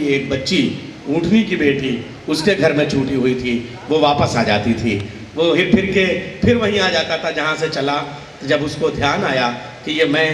की एक बच्ची, ऊँटनी की बेटी, उसके घर में छूटी हुई थी, वो वापस आ जाती थी। वो हिर फिर के फिर वहीं आ जाता था जहाँ से चला। जब उसको ध्यान आया कि ये मैं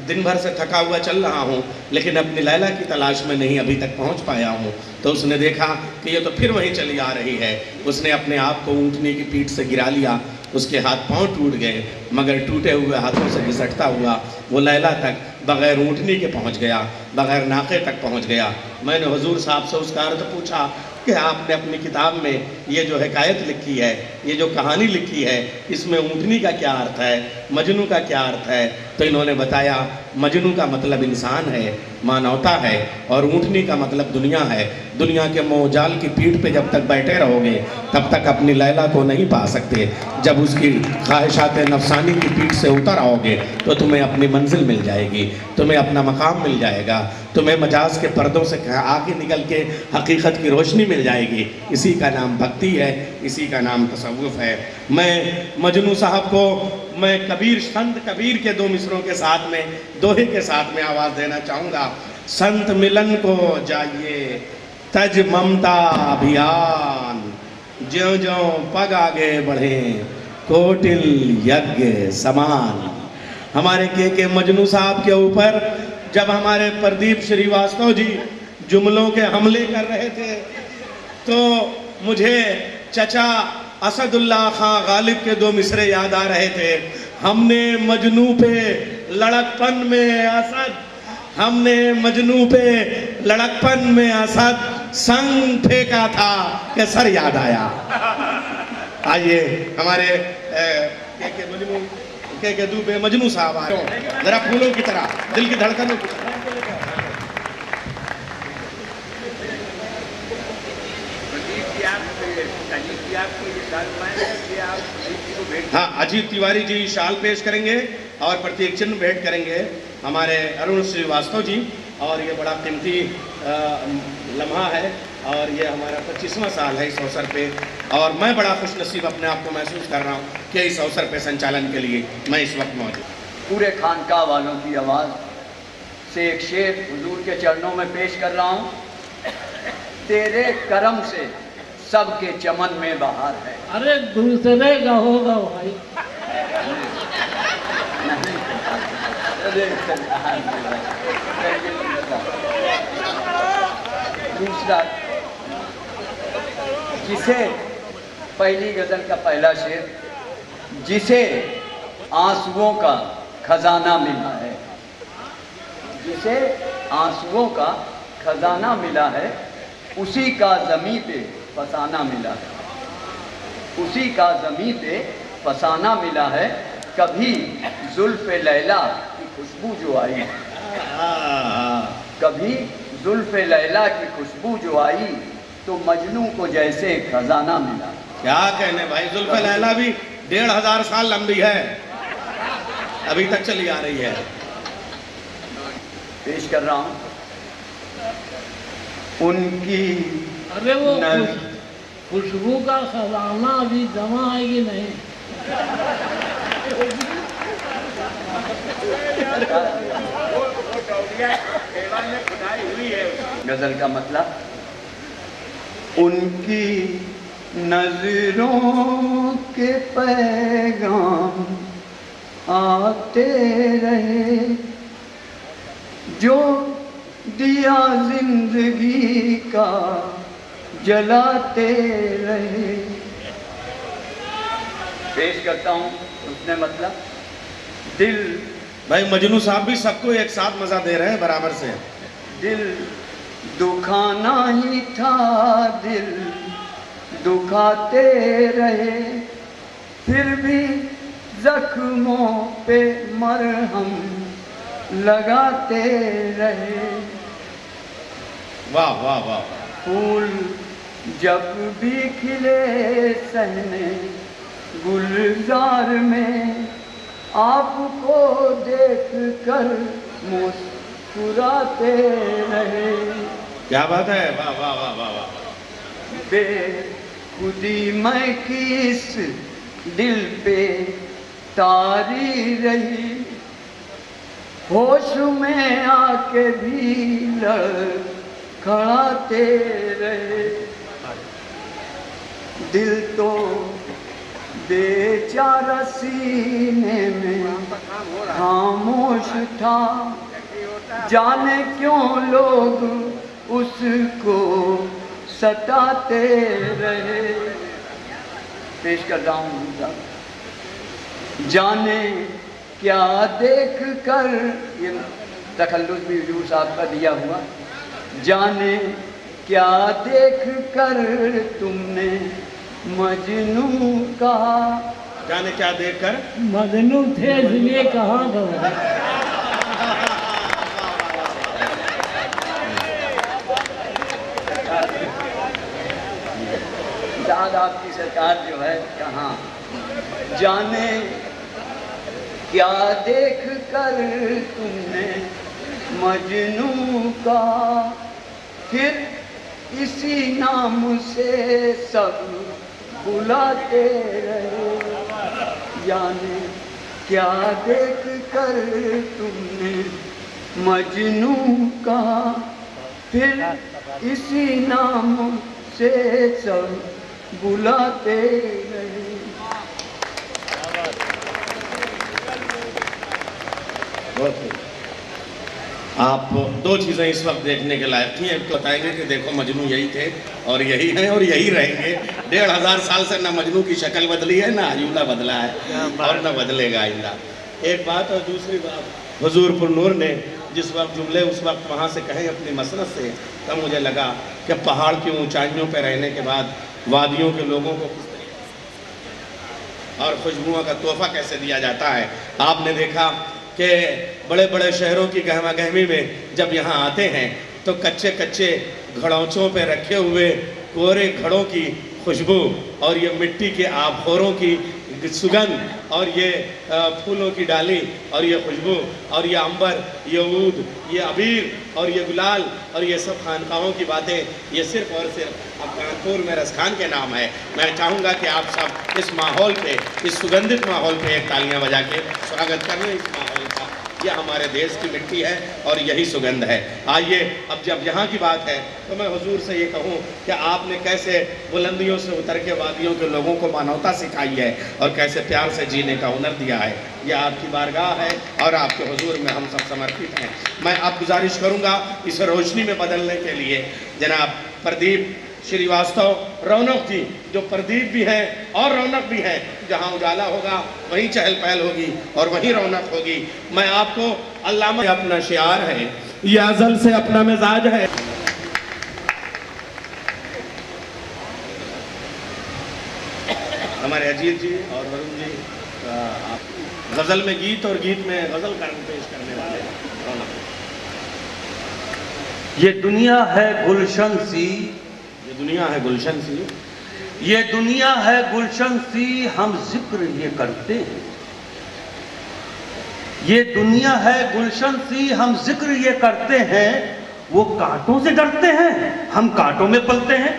दिन भर से थका हुआ चल रहा हूँ लेकिन अपनी लैला की तलाश में नहीं अभी तक पहुँच पाया हूँ, तो उसने देखा कि ये तो फिर वहीं चली आ रही है। उसने अपने आप को ऊँटनी की पीठ से गिरा लिया, उसके हाथ पांव टूट गए, मगर टूटे हुए हाथों से घिसटता हुआ वो लैला तक बग़ैर ऊँटनी के पहुँच गया, बग़ैर नाक़े तक पहुँच गया। मैंने हुजूर साहब से उसका अर्थ पूछा कि आपने अपनी किताब में ये जो हिकायत लिखी है, ये जो कहानी लिखी है, इसमें ऊँटनी का क्या अर्थ है, मजनू का क्या अर्थ है? तो इन्होंने बताया मजनू का मतलब इंसान है, मानवता है, और ऊँटनी का मतलब दुनिया है। दुनिया के मोहजाल की पीठ पे जब तक बैठे रहोगे तब तक अपनी लैला को नहीं पा सकते। जब उसकी ख्वाहिशात नफसानी की पीठ से उतर आओगे तो तुम्हें अपनी मंजिल मिल जाएगी, तुम्हें अपना मकाम मिल जाएगा, तुम्हें मजाज के पर्दों से आगे निकल के हकीकत की रोशनी मिल जाएगी। इसी का नाम भक्ति है, इसी का नाम तसव्वुफ़ है। मैं मजनू साहब को मैं कबीर, संत कबीर के दो मिसरों के साथ में, दोहे के साथ में आवाज़ देना चाहूँगा। संत मिलन को जाइए तज ममता अभियान, ज्यों ज्यों पग आगे बढ़े कोटिल यज्ञ समान। हमारे के मजनू साहब के ऊपर जब हमारे प्रदीप श्रीवास्तव जी जुमलों के हमले कर रहे थे तो मुझे चचा असदुल्ला खां गालिब के दो मिसरे याद आ रहे थे। हमने मजनू पे लड़कपन में असद, हमने मजनू पे लड़कपन में असद संग फेंका था कि सर याद आया। आइए हमारे के मजनू के दूबे मजनू साहब आ रहे हैं, जरा फूलों की तरह, दिल की धड़कनों की तरह। हाँ, अजीत तिवारी जी शाल पेश करेंगे और प्रतीक चिन्ह भेंट करेंगे हमारे अरुण श्रीवास्तव जी, और ये बड़ा कीमती लम्हा है और ये हमारा 25वां साल है इस अवसर पे, और मैं बड़ा खुशनसीब अपने आप को महसूस कर रहा हूँ कि इस अवसर पे संचालन के लिए मैं इस वक्त मौजूद। पूरे खानका वालों की आवाज़ से एक शेर हुजूर के चरणों में पेश कर रहा हूँ। तेरे करम से सबके चमन में बहार है। अरे दूसरे का होगा भाई। दूसरा, जिसे पहली गजल का पहला शेर, जिसे आंसुओं का खजाना मिला है, जिसे आंसुओं का खजाना मिला है, उसी का ज़मीं पे फसाना मिला है, उसी का ज़मीं पे फसाना मिला है। कभी जुल्फ़े लैला की खुशबू जो आई, कभी जुल्फ़े लैला की खुशबू जो आई तो मजनू को जैसे खजाना मिला। क्या कहने भाई, जुल्फ़े लैला भी 1500 साल लंबी है, अभी तक चली आ रही है। पेश कर रहा हूँ उनकी। अरे वो खुशबू का खजाना अभी जमा है कि नहीं? गजल का मतलब, उनकी नजरों के पैगाम आते रहे, जो दिया जिंदगी का जलाते रहे। पेश करता हूँ उसने मतलब, दिल। भाई मजनू साहब भी सबको एक साथ मजा दे रहे हैं बराबर से। दिल दुखाना ही था, दिल दुखाते रहे, फिर भी जख्मों पे मरहम लगाते रहे। वाह वाह वाह। फूल जब भी खिले सहने गुलजार में, आपको देख कर मुस्कुराते रहे। क्या बात है, वाह वाह वाह वाह वाह। बेखुदी मैं किस दिल पे तारी रही, होश में आके भी खड़ाते रहे। दिल तो बेचारा सीने में खामोश था, जाने क्यों लोग उसको सताते रहे। पेश कर रहा हूँ, जाने क्या देख कर, ये तखल्लुस भी हुजूर साहब का दिया हुआ, जाने क्या देख कर तुमने मजनू कहा। जाने क्या देखकर मजनू थे इसलिए कहा था। दाद आपकी सरकार जो है कहाँ, जाने क्या देख कर तुमने मजनू का, फिर इसी नाम से सब बुलाते रहे। जाने क्या देख कर तुमने मजनू का, फिर इसी नाम से सब बुलाते रहे। बहुत सही। आप दो चीज़ें इस वक्त देखने के लायक थी। एक तो बताएंगे कि देखो मजनू यही थे और यही हैं और यही रहेंगे। 1500 साल से ना मजनू की शक्ल बदली है, ना अजूला बदला है और ना बदलेगा आइंदा। एक बात। और दूसरी बात, हुजूर पुरनूर ने जिस वक्त जुमले उस वक्त वहाँ से कहे अपनी मसनद से, तब मुझे लगा कि पहाड़ की ऊंचाइयों पर रहने के बाद वादियों के लोगों को किस तरीके और खुशबुओं का तोहफा कैसे दिया जाता है। आपने देखा कि बड़े बड़े शहरों की गहमा गहमी में जब यहाँ आते हैं तो कच्चे कच्चे घड़ौचों पे रखे हुए कोरे घड़ों की खुशबू और ये मिट्टी के आभोरों की सुगंध और ये फूलों की डाली और ये खुशबू और ये अंबर, ये ऊद, ये अबीर और ये गुलाल और ये सब खानकाहों की बातें, ये सिर्फ और सिर्फ अब कानपुर में रसखान के नाम है। मैं चाहूँगा कि आप सब इस माहौल पे, इस सुगंधित माहौल पे एक तालियां बजा के स्वागत कर लें इस माहौल का। यह हमारे देश की मिट्टी है और यही सुगंध है। आइए अब जब यहाँ की बात है तो मैं हुजूर से ये कहूँ कि आपने कैसे बुलंदियों से उतर के वादियों के लोगों को मानवता सिखाई है और कैसे प्यार से जीने का हुनर दिया है। यह आपकी बारगाह है और आपके हुजूर में हम सब समर्पित हैं। मैं आप गुजारिश करूँगा इसे रोशनी में बदलने के लिए जनाब प्रदीप श्रीवास्तव, रौनक जी, जो प्रदीप भी हैं और रौनक भी हैं। जहाँ उजाला होगा वहीं चहल पहल होगी और वहीं रौनक होगी। मैं आपको अल्लामा अपना शियार है, ये अज़ल से अपना मिजाज है। हमारे अजीत जी और वरुण जी गज़ल में गीत और गीत में गज़ल पेश करने वाले रौनक। ये दुनिया है गुलशन सी, ये दुनिया है गुलशन सी, ये दुनिया है गुलशन सी, हम जिक्र ये करते हैं। ये दुनिया है गुलशन सी, हम जिक्र ये करते हैं। वो कांटों से डरते हैं, हम कांटों में पलते हैं।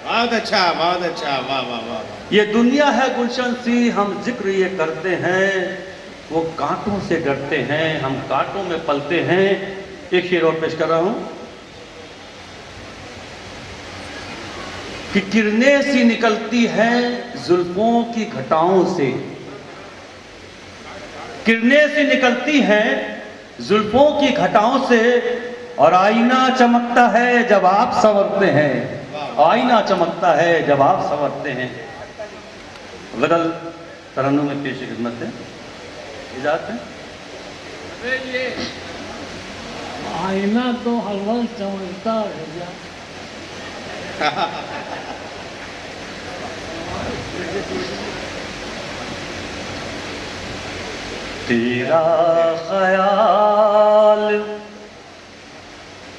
बहुत अच्छा, बहुत अच्छा, वाह वाह वाह। ये दुनिया है गुलशन सी, हम जिक्र ये करते हैं। वो कांटों से डरते हैं, हम कांटों में पलते हैं। एक शेर और पेश कर रहा हूं कि किरणें सी निकलती हैं जुल्फों की घटाओं से, किरणें सी निकलती हैं जुल्फों की घटाओं से, और आईना चमकता है जब आप संवरते हैं। आईना चमकता है जब आप संवरते हैं। गज़ल तरन्नुम में पेश खिदमत है, इजाज़त है। ये आईना तो हलवल चमकता है। तेरा ख्याल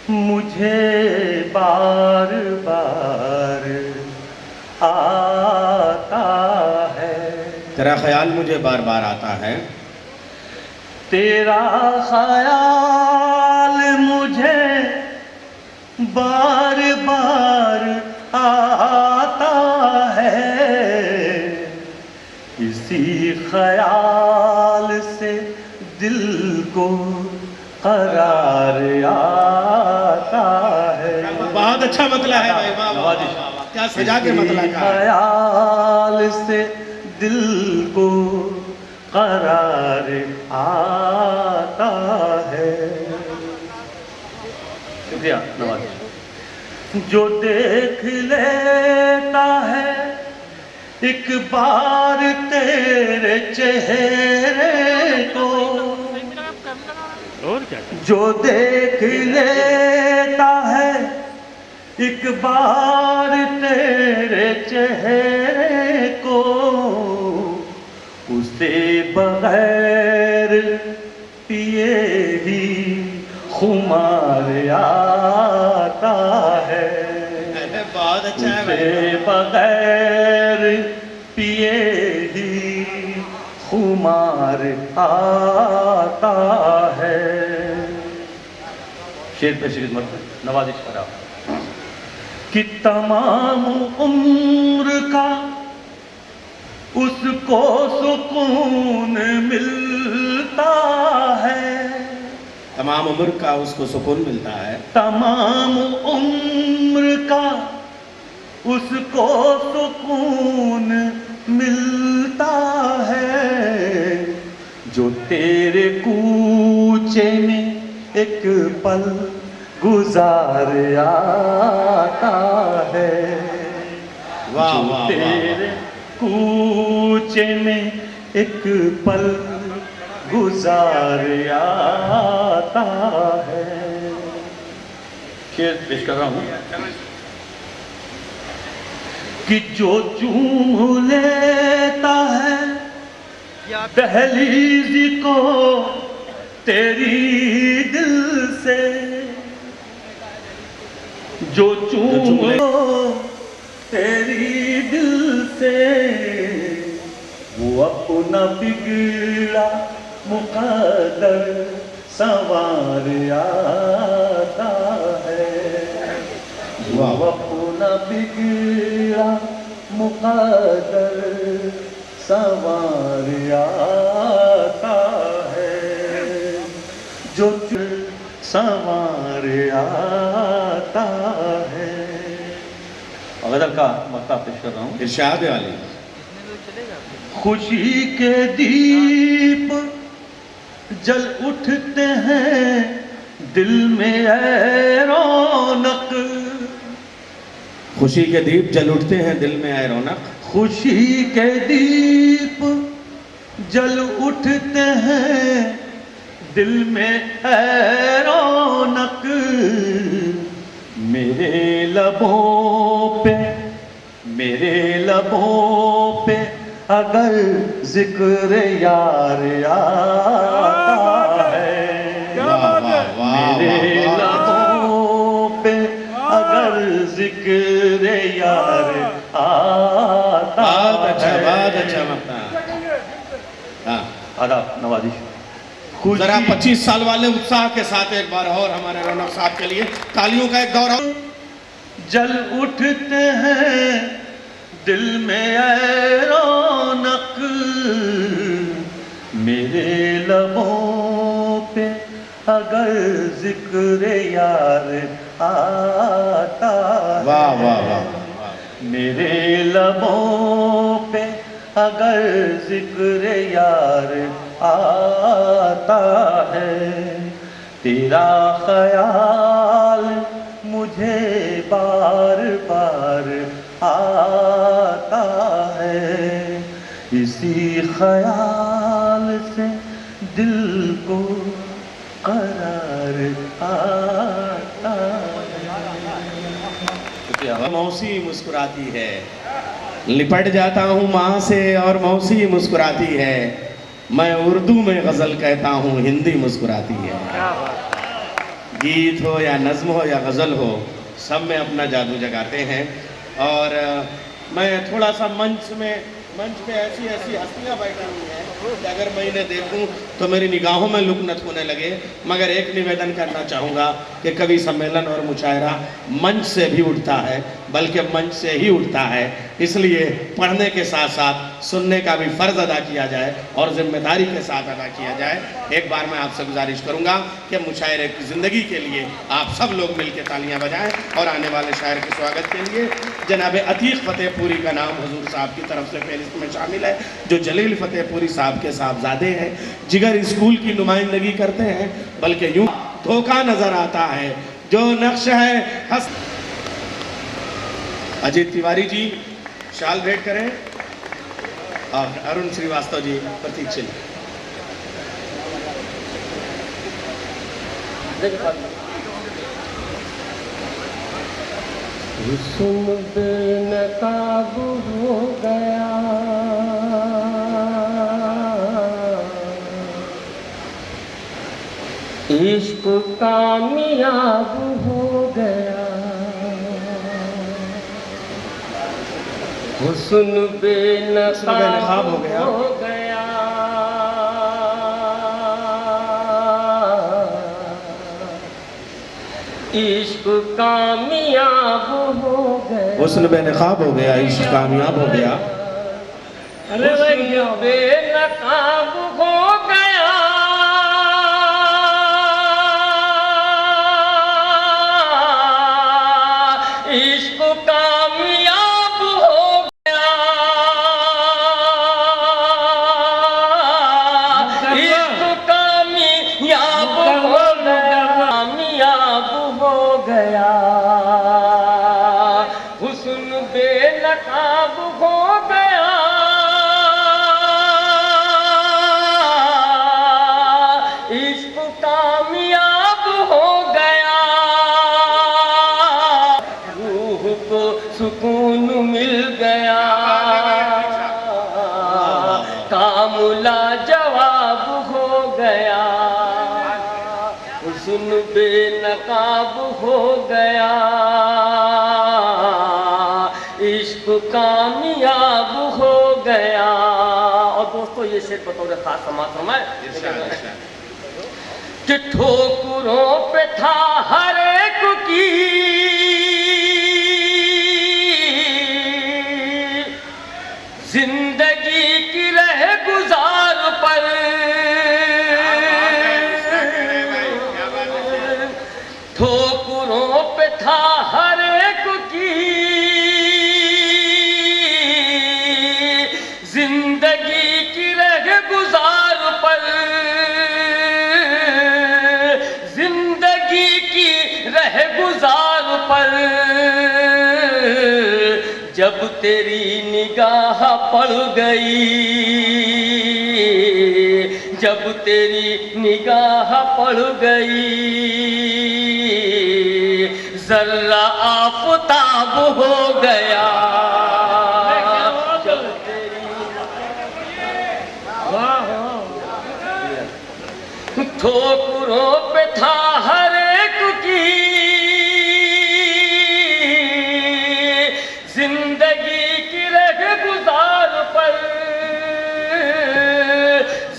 मुझे बार बार आता है, तेरा ख्याल मुझे बार बार आता है। तेरा ख्याल मुझे बार बार आता है। इसी ख्याल से दिल को करार आता है। बहुत अच्छा मतला है भाई, वाह वाह, नवाजिश। वाह, वाह, क्या सजा के मतला का है। ख्याल से दिल को करार आता है। शुक्रिया नवाजिश। जो देख लेता है एक बार तेरे चेहरे को, जो देख लेता है एक बार तेरे चेहरे को, उसे बगैर पिए ही खुमार आता है। अरे बहुत अच्छा है उसे भाई। बगैर पिए ही खुमार आता है। शेर पे खिदमत नवाजिश करा कि तमाम उम्र का उसको सुकून मिलता है, तमाम उम्र का उसको सुकून मिलता है, तमाम उम्र का उसको सुकून मिलता है। जो तेरे कूचे में एक पल गुजार आता है, वाह जो वाह वाह, तेरे कूचे में एक पल गुजार आता है। शेर पेश कर रहा हूं कि जो चूम लेता है दहलीज को तेरी दिल से, जो चूम लो तेरी दिल से, वो अपना बिगड़ा मुकद्दर संवार आता है। वो अपना बिगड़ा मुकद्दर संवार आता है, जो संवार आता है। गज़ल का मक्ता पेश कर रहा हूँ। इरशाद वाली। खुशी के दीप जल उठते हैं दिल में ऐ रौनक, खुशी के दीप जल उठते हैं दिल में आए रौनक, खुशी के दीप जल उठते हैं दिल में ऐ रौनक। मेरे लबों पे, मेरे लबों पे अगर जिक्र यार आता है, वाह वाह वाह, मेरे वाह, वाह। लबों पे अगर जिक्र यार आता बहुत अच्छा, है। बहुत अच्छा मक्ता। हाँ, आदाब नवाजिश। जरा 25 साल वाले उत्साह के साथ एक बार और हमारे रौनक साहब के लिए तालियों का एक दौर और। जल उठते हैं दिल में ऐ रौनक, मेरे लबों पे अगर जिक्र यार आता है। वाह वाह वाह, मेरे लबों पे अगर जिक्र यार आता है, तेरा ख्याल मुझे बार बार आता है। इसी ख्याल से दिल को करार आता है। मौसी मुस्कुराती है, लिपट जाता हूँ माँ से और मौसी मुस्कुराती है, मैं उर्दू में गज़ल कहता हूँ हिंदी मुस्कुराती है। गीत हो या नज़्म हो या गज़ल हो, सब में अपना जादू जगाते हैं। और मैं थोड़ा सा मंच पे ऐसी ऐसी हस्तियाँ बैठी हुई हैं कि अगर मैं इन्हें देखूं तो मेरी निगाहों में लुकनत होने लगे। मगर एक निवेदन करना चाहूँगा कि कवि सम्मेलन और मुशायरा मंच से भी उठता है, बल्कि मंच से ही उठता है। इसलिए पढ़ने के साथ साथ सुनने का भी फ़र्ज़ अदा किया जाए और ज़िम्मेदारी के साथ अदा किया जाए। एक बार मैं आपसे गुजारिश करूंगा कि मुशायरे की ज़िंदगी के लिए आप सब लोग मिल के तालियाँ बजाएँ और आने वाले शायर के स्वागत के लिए जनाब अतीक फ़तेहपुरी का नाम हुजूर साहब की तरफ से फहरिस्त में शामिल है, जो जलील फ़तेहपुरी साहब के साहबजादे हैं, जिगर स्कूल की नुमाइंदगी करते हैं, बल्कि यूँ धोखा नज़र आता है जो नक्श है हस। अजीत तिवारी जी शाल भेंट करें और अरुण श्रीवास्तव जी प्रतीक चिन्ह। हुस्न बेनकाब हो गया, इश्क कामयाब हो गया, हुस्न बेनकाब हो गया, इश्क कामयाब हो गया, हुस्न बेनकाब हो गया, इश्क कामयाब हो गया, अरे भैया बेनकाब हो गया, इश्क कामयाब हो गया, इश्क कामयाब हो गया, कामयाब हो गया, हुस्न बेनकाब हो गया, इश्क कामयाब हो गया, रूह को सुकून मिल गया, कामुला जवाब हो गया, हुस्न बेनकाब हो गया, इश्क कामयाब हो गया। और दोस्तों ये शेर बतौर खास समाप्त फरमाए कि ठोकरों पे था हर एक की जिंदगी की रह गुजार पर, ठोकरों पे था हर एक की जिंदगी की रह गुजार पर, जिंदगी की रह गुजार पर, जब तेरी निगाह पड़ गई, जब तेरी निगाह पड़ गई, जर्रा आफताब हो गया, जब तेरी ठोकरों पे था हर एक की जिंदगी की रह गुजार पर,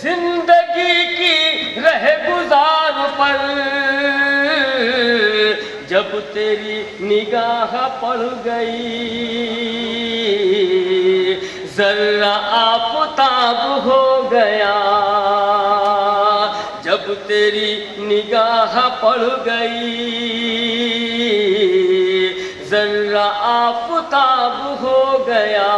जिंदगी की रह गुजार पर, जब तेरी निगाह पड़ गई, जर्रा आफताब हो गया, जब तेरी निगाह पड़ गई, जर्रा आफताब हो गया,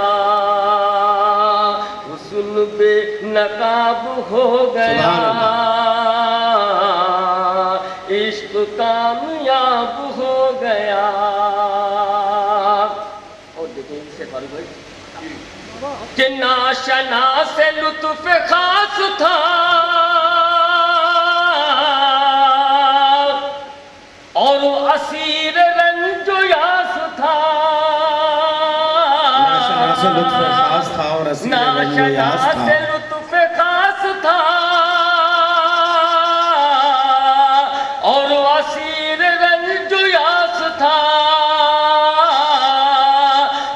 हुस्न बेनकाब हो गया, इश्क कामयाब हो गया। और देखिए इससे फारूक भाई कि नाशना से लुत्फ खास था, और असीर रंजो यास था, नाशना से लुत्फ खास था और असीर रंजो यास था, नाशना से लुत्फ खास था, और असीर रंजो यास था,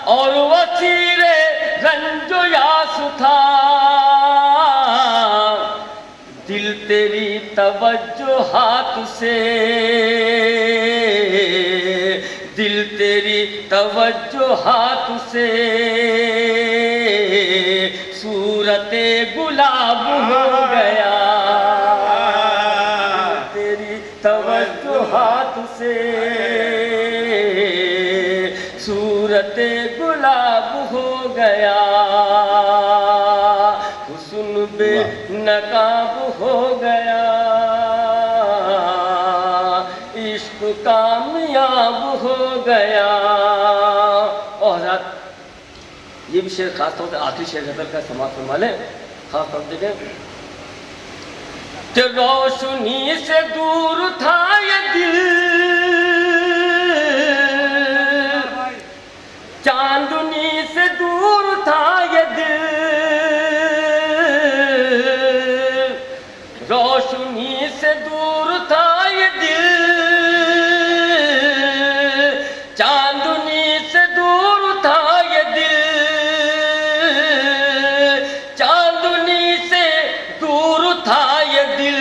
और असीर रंजो यास था, दिल तेरी तवज्जो हाथ से, दिल तेरी तवज्जो हाथ से सूरत गुलाब हो गया, तेरी तवज्जो हाथ से सूरत गुलाब हो गया, हुस्न बेनकाब हो गया, इश्क कामयाब हो गया। और ये भी शेर खास तौर से आखिरी शेर गजल का समाप्त फरमा लें, खास तौर से देखें कि रोशनी से दूर था ये दिल, चांदनी से दूर था ये दिल, रोशनी से दूर था ये दिल, चांदनी से दूर था ये दिल, चांदनी से दूर था ये दिल,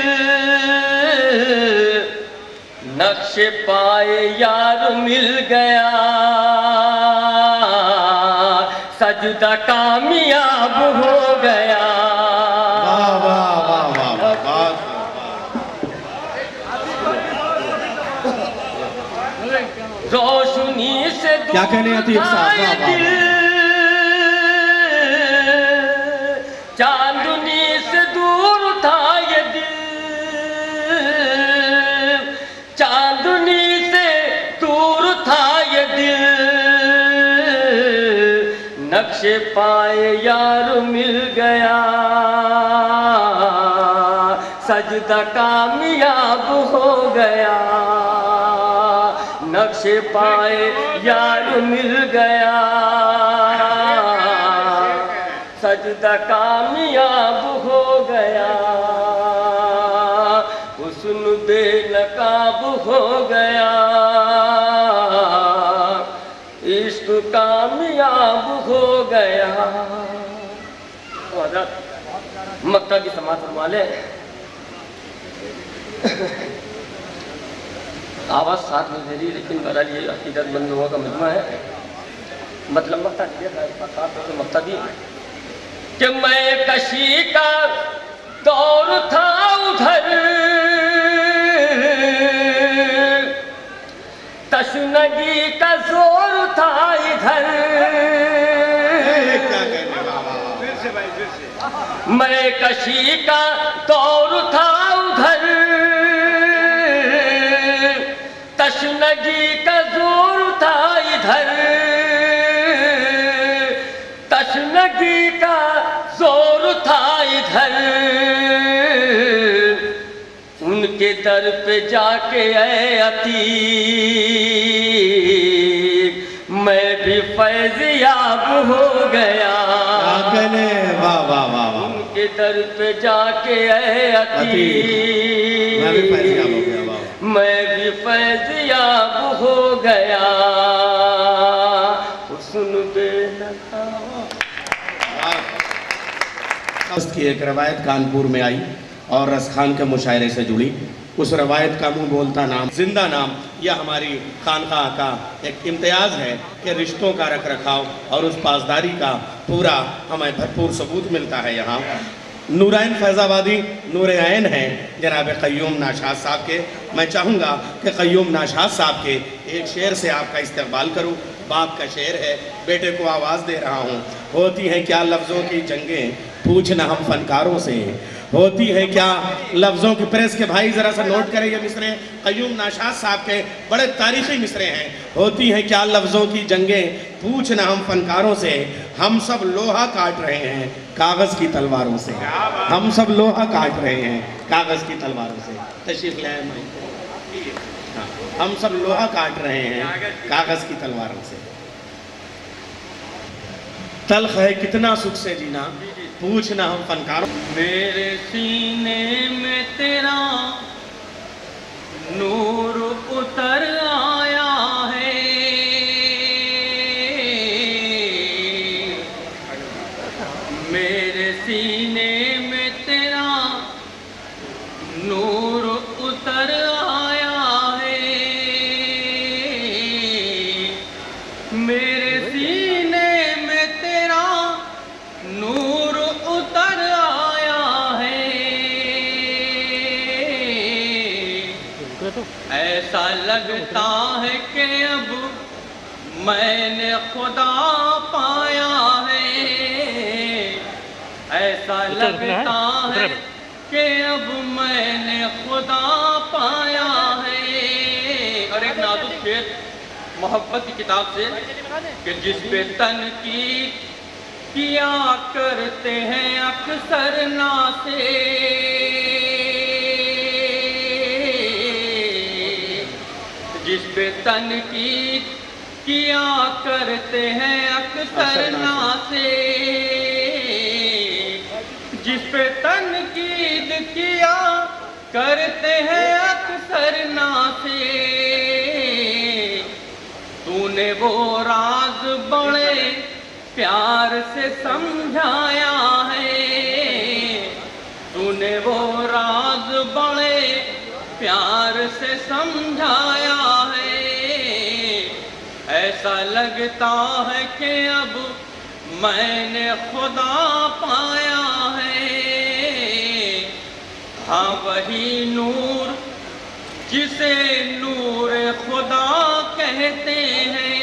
नक्शे पाए यार मिल गया, सजदा कामयाब हो गया। वाह वाह वाह वाह वाह वाह। रोशनी से दूर क्या कहने अतीक साहब, था ये वाह, वाह, दिल, चांदनी से दूर था ये दिल, चांदनी से दूर था ये दिल, नक्शे पाए यार मिल गया, सजदा कामयाब हो गया, नक्शे पाए यार मिल गया, सजदा कामयाब हो गया, हुस्न बेनकाब हो गया, इश्क कामयाब हो गया। और मक्का की समाप्त फरमा ले। आवाज़ साथ में दे रही, लेकिन बहरहाल ये अकीदतमंद लोगों का मजमा है। मतलब मक्ता मक्ता दी कि मैं कशी का दौर था उधर, तशनगी का जोर था इधर, मैं कशी का दौर था उधर, तशनगी का जोर था इधर, तशनगी का जोर था इधर, उनके दर पे जाके ऐ अतीक मैं भी फैज़याब हो गया, वाह वाह वाह वाह। उनके दर पे जाके ऐ अतीक मैं भी फैज़याब हो गया, वाह। मैं भी फैज़याब हो गया, हुस्न बेनकाब। की एक रवायत कानपुर में आई और रसखान के मुशायरे से जुड़ी। उस रवायत का मुंह बोलता नाम, जिंदा नाम, यह हमारी खानका का एक इम्तियाज़ है कि रिश्तों का रख रखाव और उस पासदारी का पूरा हमें भरपूर सबूत मिलता है। यहाँ नूराइन फैज़ाबादी नूर आइन हैं जनाब क़य्यूम नाशाद साहब के। मैं चाहूँगा कि क़य्यूम नाशाद साहब के एक शेर से आपका इस्तकबाल करूँ। बाप का शेर है, बेटे को आवाज़ दे रहा हूँ। होती हैं क्या लफ्ज़ों की जंगें, पूछना हम फनकारों से। होती है क्या लफ्ज़ों की, प्रेस के भाई ज़रा सा नोट करें, ये मिसरे क़य्यूम नाशाद साहब के बड़े तारीख़ी मिसरे हैं। होती हैं क्या लफ्ज़ों की जंगें, पूछना हम फनकारों से। हम सब लोहा काट रहे हैं कागज़ की तलवारों से। हम सब लोहा काट रहे हैं कागज़ की तलवारों से। तशरीफ़ ले आए माइक। हाँ, हम सब लोहा काट रहे हैं कागज़ की तलवारों से। तल्ख़ है कितना सुख से जीना, पूछना हम फनकारों। मेरे सीने में तेरा नूर उतर आया है, मेरे सीने में तेरा नूर उतर आया है, मेरे सीने में तेरा नूर उतर आया है, ऐसा लगता है कि अब मैंने खुदा पाया है, ऐसा लगता है कि अब मैंने खुदा पाया है। और एक नाजुक शेर मोहब्बत की किताब से कि जिस पे तनकीद किया करते हैं अक्सर नासे, जिस पे तनकीद किया करते हैं अक्सर नासे, जिस पे तनकीद किया करते हैं अक्सर नासे, तूने वो राज बड़े प्यार से समझाया है, तूने वो राज बड़े प्यार से समझाया है, ऐसा लगता है कि अब मैंने खुदा पाया है। हाँ वही नूर जिसे नूर खुदा कहते हैं,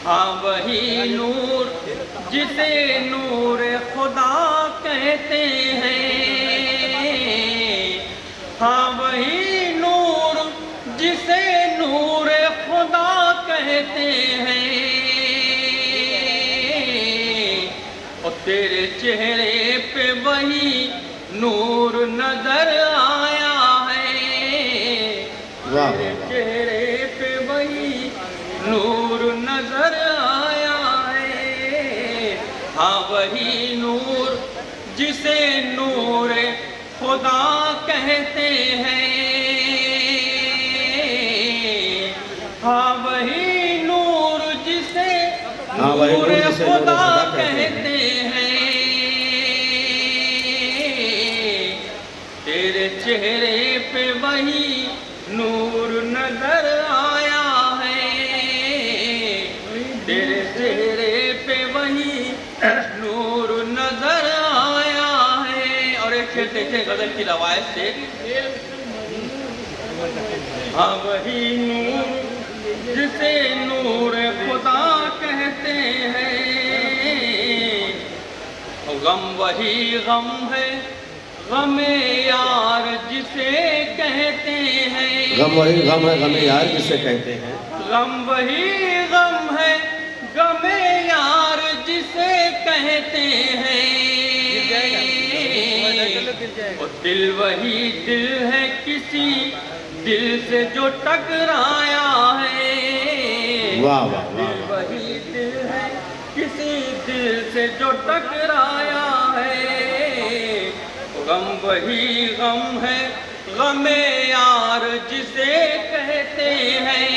हाँ वही नूर जिसे नूर खुदा कहते हैं, हाँ वही नूर जिसे नूर खुदा कहते हैं। और तेरे चेहरे पे वही नूर नजर आया है, तेरे चेहरे पे वही नूर नजर आया है, हाँ वही नूर जिसे नूर खुदा कहते हैं, हाँ वही नूर जिसे नूर खुदा कहते हैं। तेरे चेहरे पे वही नूर नजर आया है, तेरे चेहरे पे वही नूर नजर आया है। और एक शेर देखे गजल की रवायत से, हाँ वही नूर जिसे नूर खुदा कहते हैं, गम वही गम है गमे यार जिसे कहते हैं, गम वही गम है गमे यार जिसे कहते हैं, गम वही गम है गमे यार जिसे कहते हैं, और दिल वही दिल है किसी दिल से जो टकराया है, वाह वाह दिल वही दिल है किसी दिल से जो टकराया है, गम वही गम है गमे यार जिसे कहते हैं,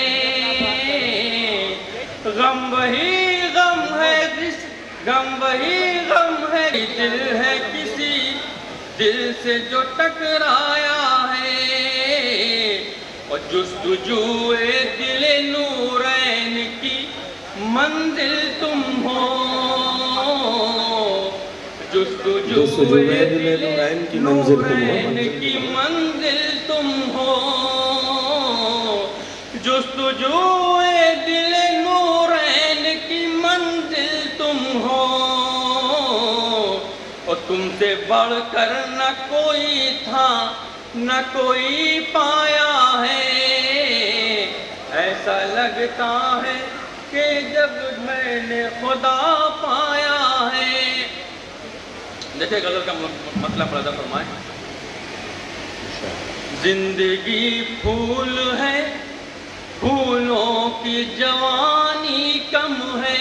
गम वही गम है गम वही गम है दिल है किसी दिल से जो टकराया है, और जुस्तुजूए दिले नूरैन की मंजिल तुम हो, जुस्तुजूए दिले नूरैन की मंजिल तुम हो, जुस्तुजूए दिले नूरैन की मंजिल तुम हो, और तुमसे बढ़कर न कोई था न कोई पाया है, ऐसा लगता है कि जब मैंने खुदा पाया है। देखिए गजल का मतलब पर्दा फरमाए, जिंदगी फूल है फूलों की जवानी कम है,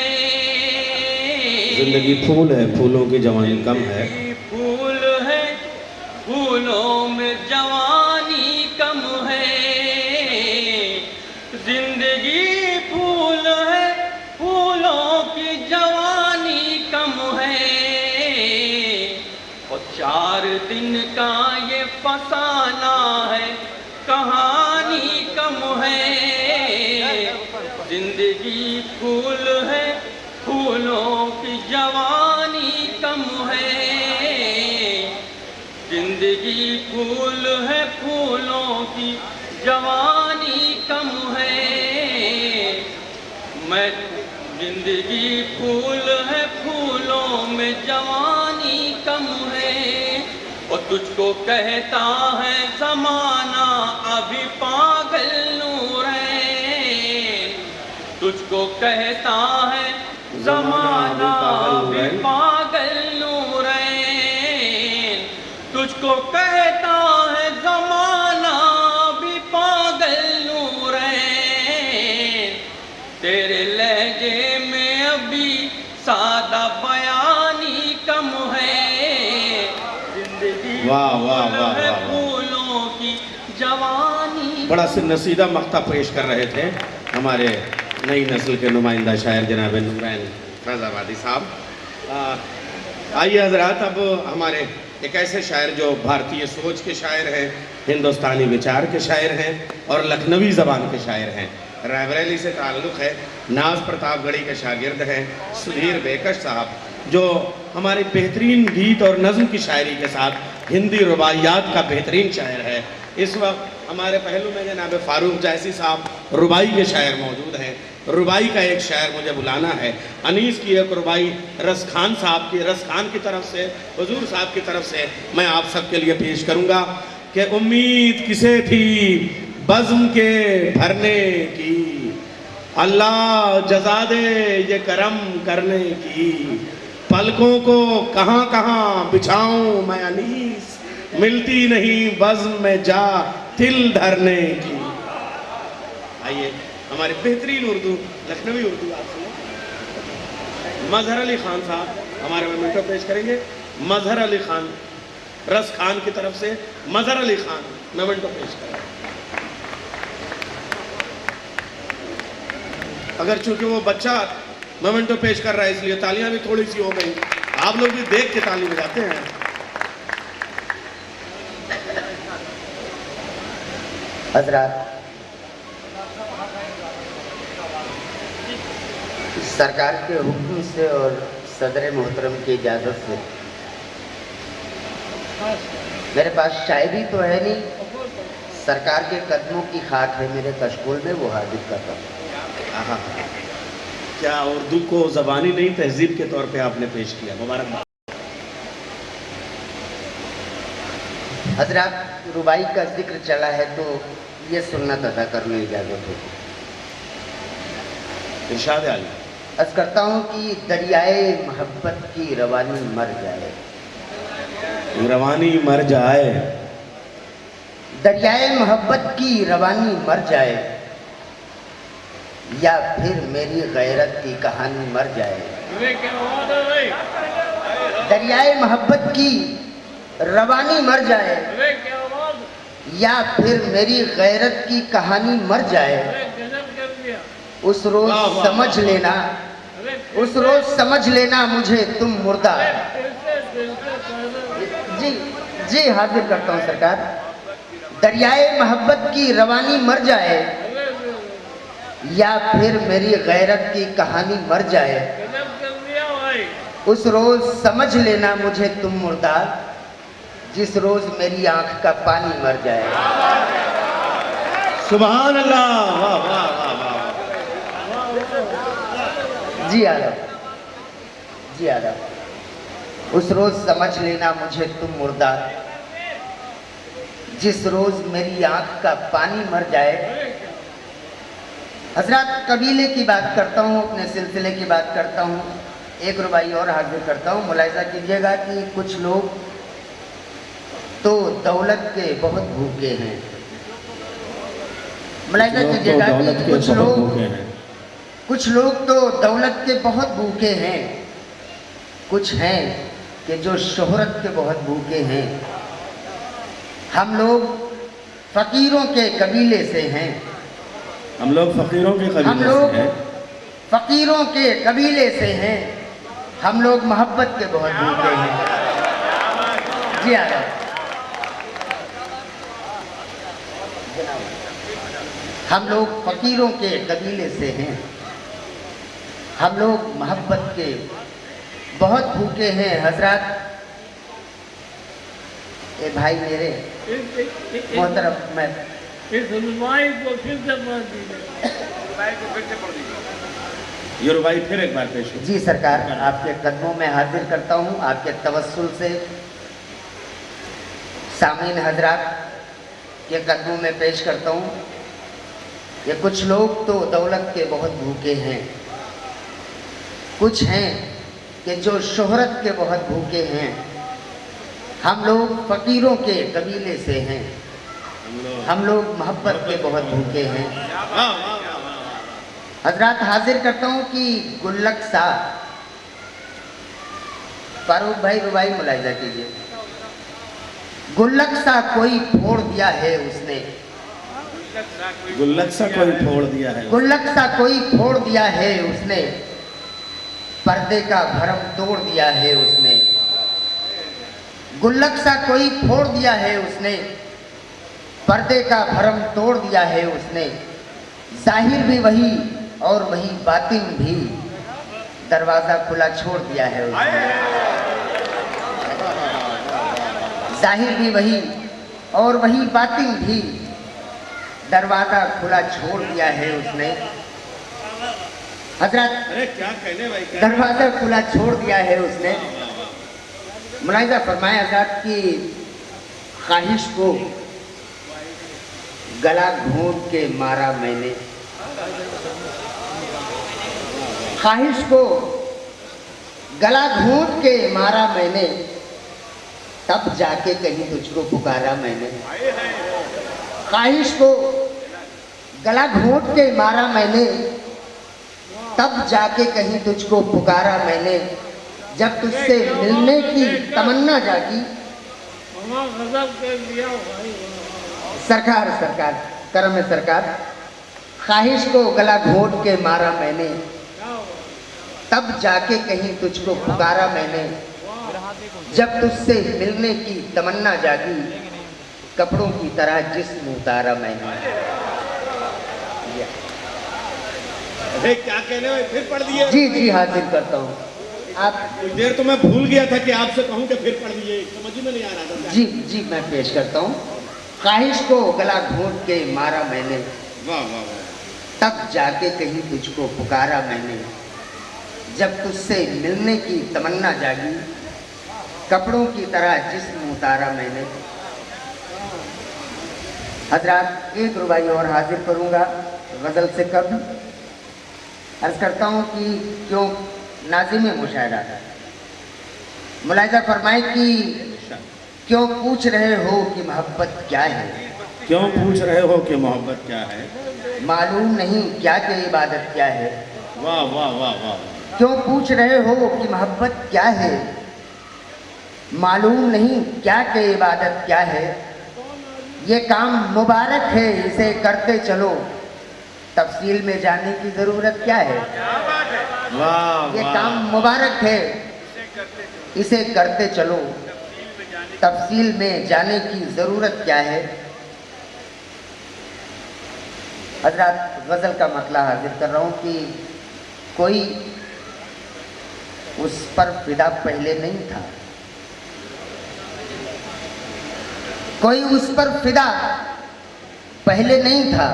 जिंदगी फूल है फूलों की जवानी कम है, फूल है फूलों में जवानी कम है, जिंदगी फूल है फूलों की जवानी कम है, और 4 दिन का ये फसाना है कहानी कम है, जिंदगी फूल है, फूलों की जवानी कम है। जिंदगी फूल है, फूलों की जवानी कम है। मैं जिंदगी फूल है, फूलों में जवानी कम है। और तुझको कहता है जमाना अभी पागल नूरैन, तुझको कहता है जमाना अभी पागल नूरैन, तुझको कहता है जमाना अभी पागल नूरैन। तेरे लहजे में अभी सादा बयानी कम है। जिंदगी वाह वाह वाह है वाह, फूलों की जवानी। बड़ा से नसीदा मख्ता पेश कर रहे थे हमारे नई नस्ल के नुमाइंदा शायर जनाब नूरैन फैजाबादी साहब। आइए हजरात, अब हमारे एक ऐसे शायर जो भारतीय सोच के शायर हैं, हिंदुस्तानी विचार के शायर हैं और लखनवी ज़बान के शायर हैं। रायबरेली से ताल्लुक़ है, नाज प्रतापगढ़ी के शागिर्द हैं सुधीर बेकश साहब, जो हमारे बेहतरीन गीत और नज़्म की शायरी के साथ हिंदी रुबाइयात का बेहतरीन शायर है। इस वक्त हमारे पहलू में जनाब फ़ारूक जैसी साहब रुबाई के शायर मौजूद हैं। रुबाई का एक शायर मुझे बुलाना है। अनीस की एक रुबाई रस खान साहब की, रस खान की तरफ से, हुजूर साहब की तरफ से मैं आप सबके लिए पेश करूँगा कि उम्मीद किसे थी बज़्म के भरने की, अल्लाह जज़ा दे ये करम करने की। पलकों को कहाँ कहाँ बिछाऊं मैं अनीस, मिलती नहीं बज़्म में जा तिल धरने की। आइए हमारे बेहतरीन उर्दू, लखनवी उर्दू आप सुनो। मजहर अली खान साहब हमारे मेमेंटो पेश करेंगे। मजहर अली खान, रस खान की तरफ से मजहर अली खान मेमेंटो पेश करेंगे। अगर चूंकि वो बच्चा मोमेंटो पेश कर रहा है इसलिए तालियां भी थोड़ी सी हो गई। आप लोग भी देख के ताली बजाते हैं। हजरात, सरकार के हुक्म से और सदर मोहतरम की इजाज़त से मेरे पास शायरी तो है नहीं, सरकार के कदमों की खाक है मेरे कशकोल में, वो हाजिर करता हूँ। आहा, क्या उर्दू को ज़बानी नहीं तहजीब के तौर पे आपने पेश किया, मुबारकबाद। हजरात, रुबाई का जिक्र चला है तो ये सुन्नत अदा करने की इजाज़त होगी। इरशाद आली। अर्ज़ करता हूँ कि दरियाए मोहब्बत की रवानी मर जाए, रवानी मर जाए, दरियाए मोहब्बत की रवानी मर जाए, या फिर मेरी गैरत की कहानी मर जाए। दरियाए मोहब्बत की रवानी मर जाए, या फिर मेरी गैरत की कहानी मर जाए। उस रोज समझ लेना, उस रोज समझ लेना मुझे तुम मुर्दा। जी जी हाजिर करता हूँ सरकार। दरियाए मोहब्बत की रवानी मर जाए, या फिर मेरी गैरत की कहानी मर जाए। उस रोज समझ लेना मुझे तुम मुर्दा, जिस रोज मेरी आंख का पानी मर जाए। सुभान अल्लाह, वाह वाह वाह वाह। जी आदम, जी आदम। उस रोज समझ लेना मुझे तुम मुर्दा, जिस रोज मेरी आंख का पानी मर जाए। हजरत, कबीले की बात करता हूँ, अपने सिलसिले की बात करता हूँ। एक रुबाई और हाजिर करता हूँ। मुलाहिजा कीजिएगा कि कुछ लोग तो दौलत के बहुत भूखे हैं। मुलाहिजा कीजिएगा कि कुछ लोग तो दौलत के बहुत भूखे हैं, कुछ हैं कि जो शोहरत के बहुत भूखे हैं। हम लोग फकीरों के कबीले से हैं, हम लोग फकीरों के कबीले हम लोग से हैं। फकीरों के कबीले से हैं, हम लोग मोहब्बत के बहुत भूखे हैं। जी आदम, हम लोग फकीरों के कबीले से हैं, हम लोग मोहब्बत के बहुत भूखे हैं हजरत। ए भाई मेरे मोहतरम, मैं इस रुबाई को फिर से पढ़ दीजिए। ये रुबाई फिर एक बार पेश हो। जी सरकार, आपके कदमों में हाजिर करता हूँ। आपके तवस्सुल से सामीन हजरात के कदमों में पेश करता हूँ। ये कुछ लोग तो दौलत के बहुत भूखे हैं, कुछ हैं कि जो शोहरत के बहुत भूखे हैं। हम लोग फकीरों के कबीले से हैं, हम लोग मोहब्बत के बहुत भूखे हैं। हजरात हाजिर करता हूँ कि गुल्लक सा, फारूक भाई रुबाई मुलाहिजा कीजिए। गुल्लक सा कोई फोड़ दिया है उसने, गुल्लक सा कोई फोड़ दिया है, गुल्लक सा कोई फोड़ दिया है उसने, पर्दे का भरम तोड़ दिया है उसने। गुल्लक सा कोई फोड़ दिया है उसने, पर्दे का भरम तोड़ दिया है उसने। जाहिर भी वही और वही बातिन भी, दरवाजा खुला छोड़ दिया है उसने। जाहिर भी वही और वही बातिन भी, दरवाजा खुला छोड़ दिया है उसने। हजरत अरे क्या कहने भाई, क्या दरवाजा खुला छोड़ दिया है उसने। मुलाहिजा फरमाया हजरत की ख्वाहिश को गला घोंट के मारा मैंने, ख्वाहिश को गला घोंट के मारा मैंने, तब जाके कहीं तुझको पुकारा मैंने। ख्वाहिश को गला घोंट के मारा मैंने, तब जाके कहीं तुझको पुकारा मैंने। जब तुझसे मिलने की तमन्ना जागी, मामा गजब कर दिया भाई। सरकार सरकार करम है सरकार। ख्वाहिश को गला घोंट के मारा मैंने, तब जाके कहीं तुझको पुकारा मैंने। जब तुझसे मिलने की तमन्ना जागी, कपड़ों की तरह जिस्म उतारा मैंने। अरे क्या कहने भाई, फिर पढ़ दिए। जी जी हाजिर करता हूँ। आप कुछ देर तो मैं भूल गया था कि आपसे कहूं कि फिर पढ़ दिए, समझ में नहीं आ रहा था। जी जी मैं पेश करता हूँ। ख्वाहिश को गला घोंट के मारा मैंने, वाह वाह वाह। तब जाके कहीं तुझको पुकारा मैंने। जब तुझसे मिलने की तमन्ना जागी, कपड़ों की तरह जिस्म उतारा मैंने। हजरात एक रुबाई और हाजिर करूँगा गज़ल से कब। अर्ज करता हूँ कि क्यों नाज़िम मुशायरा मुलाहिजा फरमाए कि क्यों पूछ रहे हो कि मोहब्बत क्या है, क्यों पूछ रहे हो कि मोहब्बत क्या है, मालूम नहीं क्या कि इबादत क्या है। वाह वाह वाह वाह। क्यों पूछ रहे हो कि मोहब्बत क्या है, मालूम नहीं क्या कि इबादत क्या है। ये काम मुबारक है, इसे करते चलो, तफसील में जाने की ज़रूरत क्या है। वाह ये वाह। काम मुबारक है, इसे करते चलो, तफसील में जाने की ज़रूरत क्या है। हजरत गज़ल का मतला हाजिर कर रहा हूँ कि कोई उस पर फिदा पहले नहीं था, कोई उस पर फिदा पहले नहीं था,